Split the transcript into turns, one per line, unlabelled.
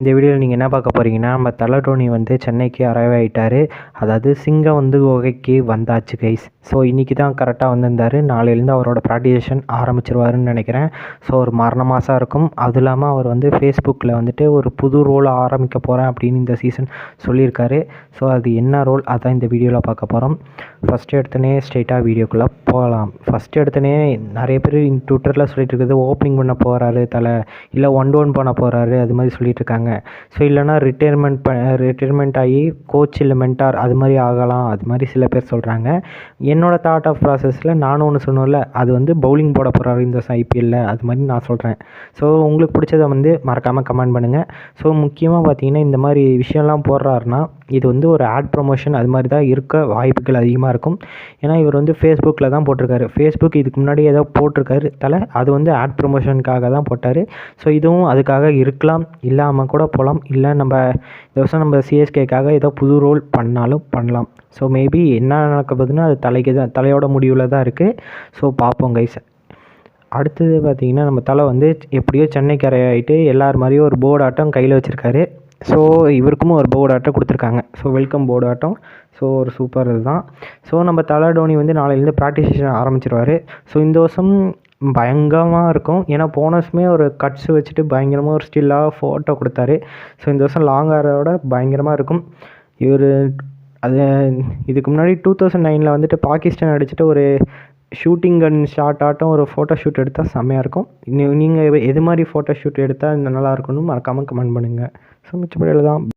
இந்த வீடியோவில் நீங்கள் என்ன பார்க்க போகிறீங்கன்னா, நம்ம தல டோனி வந்து சென்னைக்கு அரைவ் ஆகிட்டார். அதாவது சிங்கம் வந்து குகைக்கு வந்தாச்சு கைஸ். ஸோ இன்றைக்கி தான் கரெக்டாக வந்திருந்தார். நாளையிலேருந்து அவரோட ப்ராக்டிகேஷன் ஆரம்பிச்சிருவாருன்னு நினைக்கிறேன். ஸோ ஒரு மரண மாதம் இருக்கும். அதுவும் இல்லாமல் அவர் வந்து ஃபேஸ்புக்கில் வந்துட்டு ஒரு புது ரோல் ஆரம்பிக்க போகிறேன் அப்படின்னு இந்த சீசன் சொல்லியிருக்காரு. ஸோ அது என்ன ரோல் அதான் இந்த வீடியோவில் பார்க்க போகிறோம். ஃபஸ்ட்டு எடுத்தோடனே ஸ்ட்ரெயிட்டாக வீடியோக்குள்ளே போகலாம். ஃபஸ்ட்டு எடுத்தோடனே நிறைய பேர் ட்விட்டரில் சொல்லிட்டு இருக்குது ஓப்பனிங் பண்ண போகிறாரு தலை, இல்லை 1-1 பண்ண போகிறாரு, அது மாதிரி சொல்லிட்டு இருக்காங்க. ஸோ இல்லைனா ரிட்டைர்மெண்ட் ஆகி கோச் இல்லை மென்டார் அது மாதிரி ஆகலாம், அது மாதிரி சில பேர் சொல்கிறாங்க. என்னோடய தாட் ஆஃப் ப்ராசஸில் நானும் ஒன்று சொன்னோம்ல, அது வந்து பவுலிங் போட போகிறாரு இந்த ஐபிஎல்லில், அது மாதிரி நான் சொல்கிறேன். ஸோ உங்களுக்கு பிடிச்சதை வந்து மறக்காமல் கமெண்ட் பண்ணுங்கள். ஸோ முக்கியமாக பார்த்தீங்கன்னா இந்த மாதிரி விஷயம்லாம் போடுறாருன்னா இது வந்து ஒரு ஆட் ப்ரொமோஷன் அது மாதிரி தான் இருக்க வாய்ப்புகள் அதிகமாக இருக்கும். ஏன்னா இவர் வந்து ஃபேஸ்புக்கில் தான் போட்டிருக்காரு. ஃபேஸ்புக் இதுக்கு முன்னாடி ஏதோ போட்டிருக்காரு தலை, அது வந்து ஆட் ப்ரொமோஷனுக்காக தான் போட்டார். ஸோ இதுவும் அதுக்காக இருக்கலாம், இல்லாமல் கூட போகலாம். இல்லை நம்ம இந்த வருஷம் நம்ம சிஎஸ்கேக்காக ஏதோ புது ரோல் பண்ணாலும் பண்ணலாம். ஸோ மேபி என்ன நடக்க போகுதுன்னா அது தலையோட முடிவில் தான் இருக்குது. ஸோ பார்ப்போம் கைஸ். அடுத்தது பார்த்திங்கன்னா நம்ம தலை வந்து எப்படியோ சென்னைக்கு ஆகிட்டு எல்லார் மாதிரியும் ஒரு போர்டு ஆட்டம் கையில் வச்சுருக்காரு. ஸோ இவருக்கும் ஒரு போர்டு ஆட்டம் கொடுத்துருக்காங்க. ஸோ வெல்கம் போர்டு ஆட்டம். ஸோ ஒரு சூப்பர் இதுதான். ஸோ நம்ம தலை டோனி வந்து நாளையிலேருந்து ப்ராக்டிஸ் ஆரம்பிச்சிருவார். ஸோ இந்த வருஷம் பயங்கரமாக இருக்கும். ஏன்னா போன வருஷமே ஒரு கட்ஸ் வச்சுட்டு பயங்கரமாக ஒரு ஸ்டில்லாக ஃபோட்டோ கொடுத்தாரு. ஸோ இந்த வருஷம் லாங் ஹேரோட பயங்கரமாக இருக்கும். இவர் அது இதுக்கு முன்னாடி 2009 வந்துட்டு பாகிஸ்தான் அடிச்சுட்டு ஒரு ஷூட்டிங் கன் ஷாட் ஆட்டம் ஒரு ஃபோட்டோ ஷூட் எடுத்தால் செம்மையாக இருக்கும். நீங்கள் எது மாதிரி ஃபோட்டோ ஷூட் எடுத்தால் இந்த நல்லா இருக்குன்னு மறக்காமல் கமெண்ட் பண்ணுங்கள். ஸோ மிச்சப்படியில் தான்.